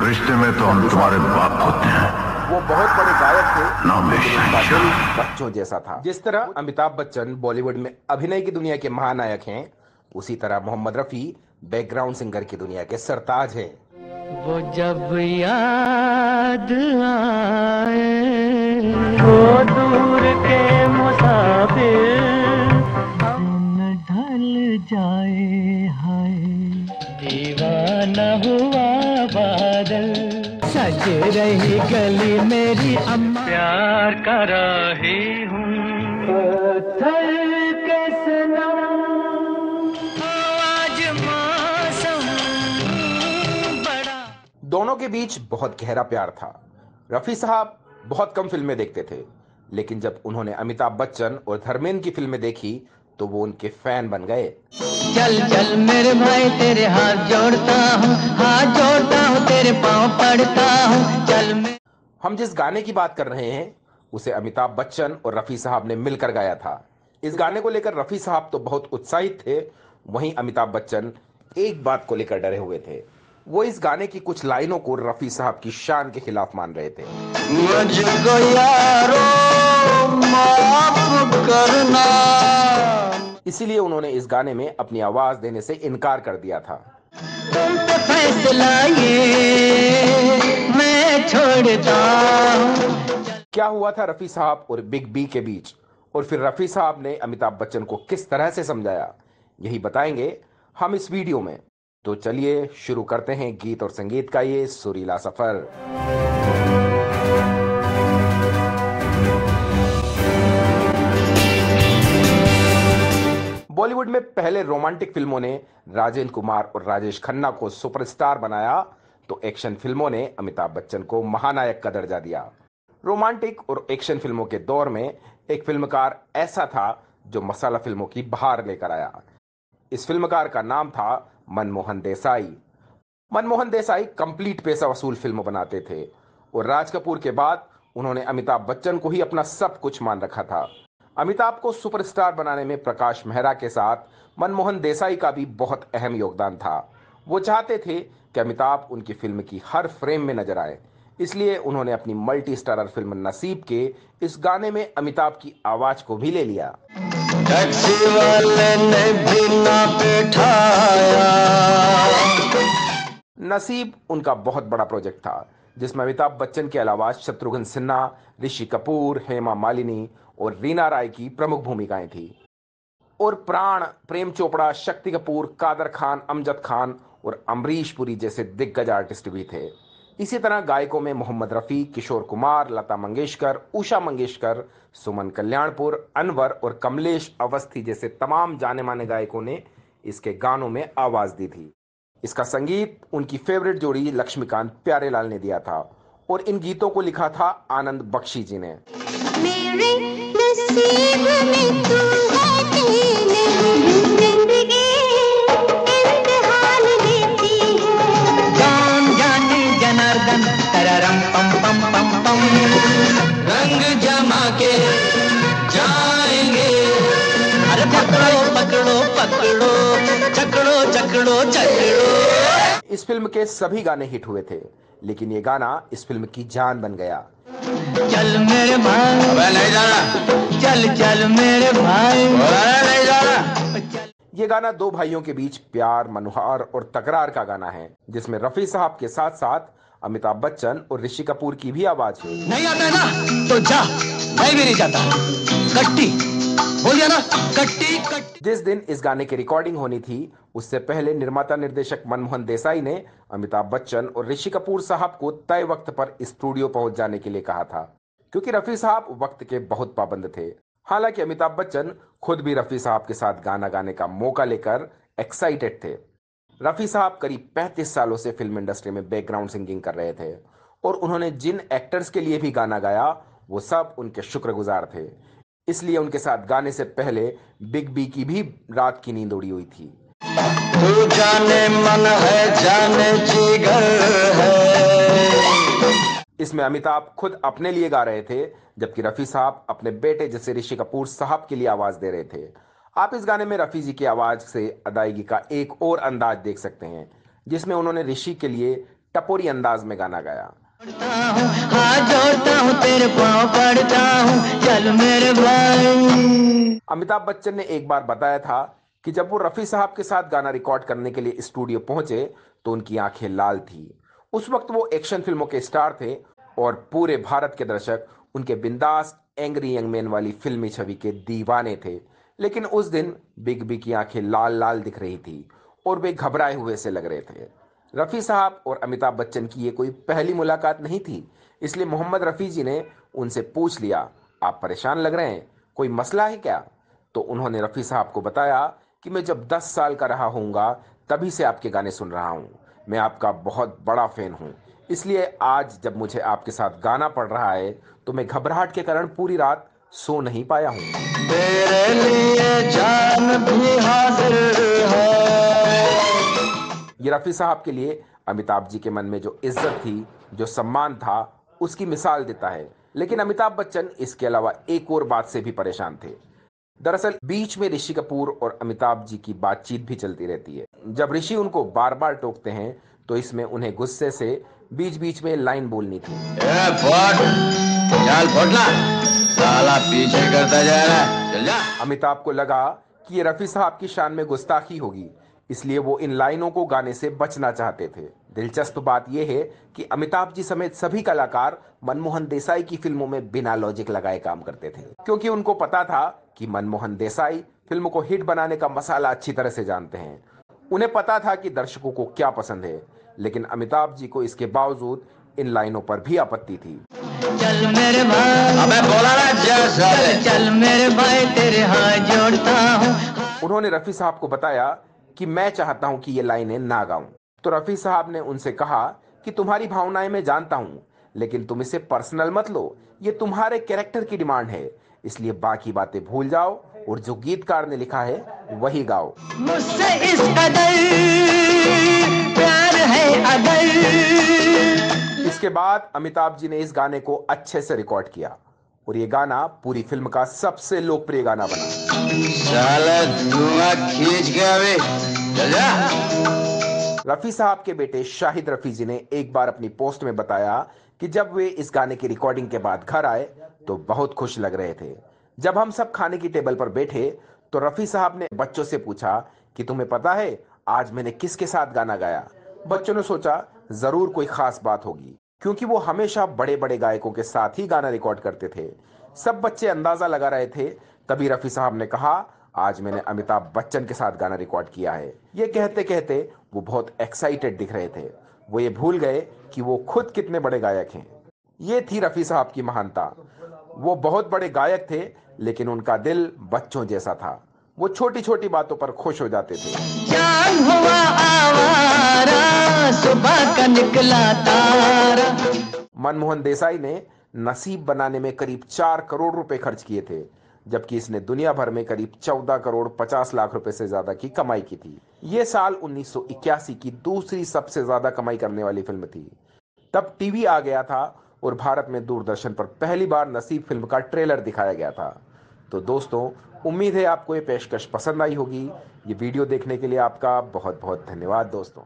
रिश्ते में तो हम तुम्हारे बाप होते हैं। वो बहुत बड़े गायक थे, नाम है लेकिन उनका शहंशाह। दिल बच्चों जैसा था। जिस तरह अमिताभ बच्चन बॉलीवुड में अभिनय की दुनिया के महानायक हैं, उसी तरह मोहम्मद रफी बैकग्राउंड सिंगर की दुनिया के सरताज हैं। वो जब याद आए वो दूर के मुसाफिर, दिन ढल जाए हाय, दीवाना हुआ बादल, सज रही गली मेरी अम्मा, प्यार कर रही हूँ पत्थर के सनम, आज मौसम बड़ा। दोनों के बीच बहुत गहरा प्यार था। रफी साहब बहुत कम फिल्में देखते थे, लेकिन जब उन्होंने अमिताभ बच्चन और धर्मेंद्र की फिल्में देखी तो वो उनके फैन बन गए। चल चल मेरे भाई तेरे हाथ जोड़ता हूँ तेरे पाँव पड़ता हूँ, चल मैं। हम जिस गाने की बात कर रहे हैं उसे अमिताभ बच्चन और रफी साहब ने मिलकर गाया था। इस गाने को लेकर रफी साहब तो बहुत उत्साहित थे, वहीं अमिताभ बच्चन एक बात को लेकर डरे हुए थे। वो इस गाने की कुछ लाइनों को रफी साहब की शान के खिलाफ मान रहे थे। मुझको यारो माफ करना। इसीलिए उन्होंने इस गाने में अपनी आवाज देने से इनकार कर दिया था। तुम पे फैसला ये मैं छोड़ता हूँ। क्या हुआ था रफी साहब और बिग बी के बीच, और फिर रफी साहब ने अमिताभ बच्चन को किस तरह से समझाया, यही बताएंगे हम इस वीडियो में। तो चलिए शुरू करते हैं गीत और संगीत का ये सुरीला सफर। बॉलीवुड में पहले रोमांटिक फिल्मों ने राजेंद्र कुमार और राजेश खन्ना को सुपरस्टार बनाया, तो एक्शन फिल्मों ने अमिताभ बच्चन को महानायक का दर्जा दिया। रोमांटिक और एक्शन फिल्मों के दौर में एक फिल्मकार ऐसा था जो मसाला फिल्मों की बहार लेकर आया। इस फिल्मकार का नाम था मनमोहन देसाई। मनमोहन देसाई कंप्लीट पैसा वसूल फिल्म बनाते थे और राज कपूर के बाद उन्होंने अमिताभ बच्चन को ही अपना सब कुछ मान रखा था। अमिताभ को सुपरस्टार बनाने में प्रकाश मेहरा के साथ मनमोहन देसाई का भी बहुत अहम योगदान था। वो चाहते थे कि अमिताभ उनकी फिल्म की हर फ्रेम में नजर आए, इसलिए उन्होंने अपनी मल्टी स्टारर फिल्म नसीब के इस गाने में अमिताभ की आवाज को भी ले लिया। टैक्सी वाले ने भी ना बैठाया। नसीब उनका बहुत बड़ा प्रोजेक्ट था, जिसमें अमिताभ बच्चन के अलावा शत्रुघ्न सिन्हा, ऋषि कपूर, हेमा मालिनी और रीना राय की प्रमुख भूमिकाएं थी। और प्राण, प्रेम चोपड़ा, शक्ति कपूर, कादर खान, अमजद खान और अमरीश पुरी जैसे दिग्गज आर्टिस्ट भी थे। इसी तरह गायकों में मोहम्मद रफ़ी, किशोर कुमार, लता मंगेशकर, उषा मंगेशकर, सुमन कल्याणपुर, अनवर और कमलेश अवस्थी जैसे तमाम जाने माने गायकों ने इसके गानों में आवाज दी थी। इसका संगीत उनकी फेवरेट जोड़ी लक्ष्मीकांत प्यारेलाल ने दिया था और इन गीतों को लिखा था आनंद बख्शी जी ने। मेरे नसीब में तू है कि नहीं, जिंदगी इम्तिहान लेती है। जान जाने जनार्दन तररम पम पम पम पम, रंग जमा के जाएंगे। अरे पकड़ो पकड़ो पकड़ो, चकड़ो चकड़ो चकड़ो। इस फिल्म के सभी गाने हिट हुए थे, लेकिन ये गाना इस फिल्म की जान बन गया। चल मेरे भाई, अबे नहीं जाना। चल चल मेरे भाई, अबे नहीं जाना। ये गाना दो भाइयों के बीच प्यार, मनुहार और तकरार का गाना है, जिसमें रफी साहब के साथ साथ अमिताभ बच्चन और ऋषि कपूर की भी आवाज है। नहीं आता है ना तो जा, मैं भी नहीं जाता। कट्टी बोल दिया ना, कट्टी कट्टी। जिस दिन इस गाने की रिकॉर्डिंग होनी थी, उससे पहले निर्माता निर्देशक मनमोहन देसाई ने अमिताभ बच्चन और ऋषि कपूर साहब को तय वक्त पर स्टूडियो पहुंच जाने के लिए कहा था, क्योंकि रफी साहब वक्त के बहुत पाबंद थे। हालांकि अमिताभ बच्चन खुद भी रफी साहब के साथ गाना गाने का मौका लेकर एक्साइटेड थे। रफी साहब करीब 35 सालों से फिल्म इंडस्ट्री में बैकग्राउंड सिंगिंग कर रहे थे और उन्होंने जिन एक्टर्स के लिए भी गाना गाया वो सब उनके शुक्रगुजार थे। इसलिए उनके साथ गाने से पहले बिग बी की भी रात की नींद उड़ी हुई थी। तू जाने मन है जाने जिगर है। इसमें अमिताभ खुद अपने लिए गा रहे थे, जबकि रफी साहब अपने बेटे जैसे ऋषि कपूर साहब के लिए आवाज दे रहे थे। आप इस गाने में रफी जी की आवाज से अदायगी का एक और अंदाज देख सकते हैं, जिसमें उन्होंने ऋषि के लिए टपोरी अंदाज में गाना गाया। हाथ जोड़ता हूँ तेरे पाँव पड़ता हूँ, चल मेरे भाई। अमिताभ बच्चन ने एक बार बताया था कि जब वो रफी साहब के साथ गाना रिकॉर्ड करने के लिए स्टूडियो पहुंचे तो उनकी आंखें लाल थी। उस वक्त वो एक्शन फिल्मों के स्टार थे और पूरे भारत के दर्शक उनके बिंदास एंग्री यंग मैन वाली फिल्मी छवि के दीवाने थे। लेकिन उस दिन बिग बी की आंखें लाल लाल दिख रही थी और वे घबराए हुए से लग रहे थे। रफी साहब और अमिताभ बच्चन की ये कोई पहली मुलाकात नहीं थी, इसलिए मोहम्मद रफी जी ने उनसे पूछ लिया, आप परेशान लग रहे हैं, कोई मसला है क्या? तो उन्होंने रफी साहब को बताया कि मैं जब 10 साल का रहा हूँगा तभी से आपके गाने सुन रहा हूँ, मैं आपका बहुत बड़ा फैन हूँ, इसलिए आज जब मुझे आपके साथ गाना पड़ रहा है तो मैं घबराहट के कारण पूरी रात सो नहीं पाया हूँ। तेरे लिए जान भी हाजिर है। ये रफी साहब के लिए अमिताभ जी के मन में जो इज्जत थी, जो सम्मान था, उसकी मिसाल देता है। लेकिन अमिताभ बच्चन इसके अलावा एक और बात से भी परेशान थे। दरअसल बीच में ऋषि कपूर और अमिताभ जी की बातचीत भी चलती रहती है। जब ऋषि उनको बार बार टोकते हैं तो इसमें उन्हें गुस्से से बीच बीच में लाइन बोलनी थी। साला पीछे करता जा रहा है, चल जा। अमिताभ को लगा कि ये रफी साहब की शान में गुस्ताखी होगी, इसलिए वो इन लाइनों को गाने से बचना चाहते थे। दिलचस्प बात यह है कि अमिताभ जी समेत सभी कलाकार मनमोहन देसाई की फिल्मों में बिना लॉजिक लगाए काम करते थे, क्योंकि उनको पता था कि मनमोहन देसाई फिल्म को हिट बनाने का मसाला अच्छी तरह से जानते हैं। उन्हें पता था कि दर्शकों को क्या पसंद है, लेकिन अमिताभ जी को इसके बावजूद इन लाइनों पर भी आपत्ति थी। चल मेरे भाई, अबे बोला ना, चल मेरे भाई तेरे हाथ जोड़ता हूँ। उन्होंने रफी साहब को बताया कि मैं चाहता हूं कि ये लाइनें ना गाऊं। तो रफी साहब ने उनसे कहा कि तुम्हारी भावनाएं मैं जानता हूं, लेकिन तुम इसे पर्सनल मत लो, ये तुम्हारे कैरेक्टर की डिमांड है, इसलिए बाकी बातें भूल जाओ और जो गीतकार ने लिखा है वही गाओ। मुझसे इस कदर प्यार है अगर। इसके बाद अमिताभ जी ने इस गाने को अच्छे से रिकॉर्ड किया और ये गाना पूरी फिल्म का सबसे लोकप्रिय गाना बना। साला धुआं खींच गया बे, चल जा। रफी साहब के बेटे शाहिद रफी जी ने एक बार अपनी पोस्ट में बताया कि जब वे इस गाने की रिकॉर्डिंग के बाद घर आए तो बहुत खुश लग रहे थे। जब हम सब खाने की टेबल पर बैठे तो रफी साहब ने बच्चों से पूछा कि तुम्हें पता है आज मैंने किसके साथ गाना गाया? बच्चों ने सोचा जरूर कोई खास बात होगी, क्योंकि वो हमेशा बड़े बड़े गायकों के साथ ही गाना रिकॉर्ड करते थे। सब बच्चे अंदाजा लगा रहे थे। तभी रफी साहब ने कहा, आज मैंने अमिताभ बच्चन के साथ गाना रिकॉर्ड किया है। ये कहते कहते वो बहुत एक्साइटेड दिख रहे थे। वो ये भूल गए कि वो खुद कितने बड़े गायक हैं। ये थी रफी साहब की महानता। वो बहुत बड़े गायक थे, लेकिन उनका दिल बच्चों जैसा था। वो छोटी छोटी बातों पर खुश हो जाते थे। चांद हुआ आवारा, सुबह का निकला तारा। मनमोहन देसाई ने नसीब बनाने में करीब 4 करोड़ रुपए खर्च किए थे, जबकि इसने दुनिया भर में करीब 14 करोड़ 50 लाख रुपए से ज्यादा की कमाई की थी। यह साल 1981 की दूसरी सबसे ज्यादा कमाई करने वाली फिल्म थी। तब टीवी आ गया था और भारत में दूरदर्शन पर पहली बार नसीब फिल्म का ट्रेलर दिखाया गया था। तो दोस्तों, उम्मीद है आपको ये पेशकश पसंद आई होगी। ये वीडियो देखने के लिए आपका बहुत बहुत धन्यवाद दोस्तों।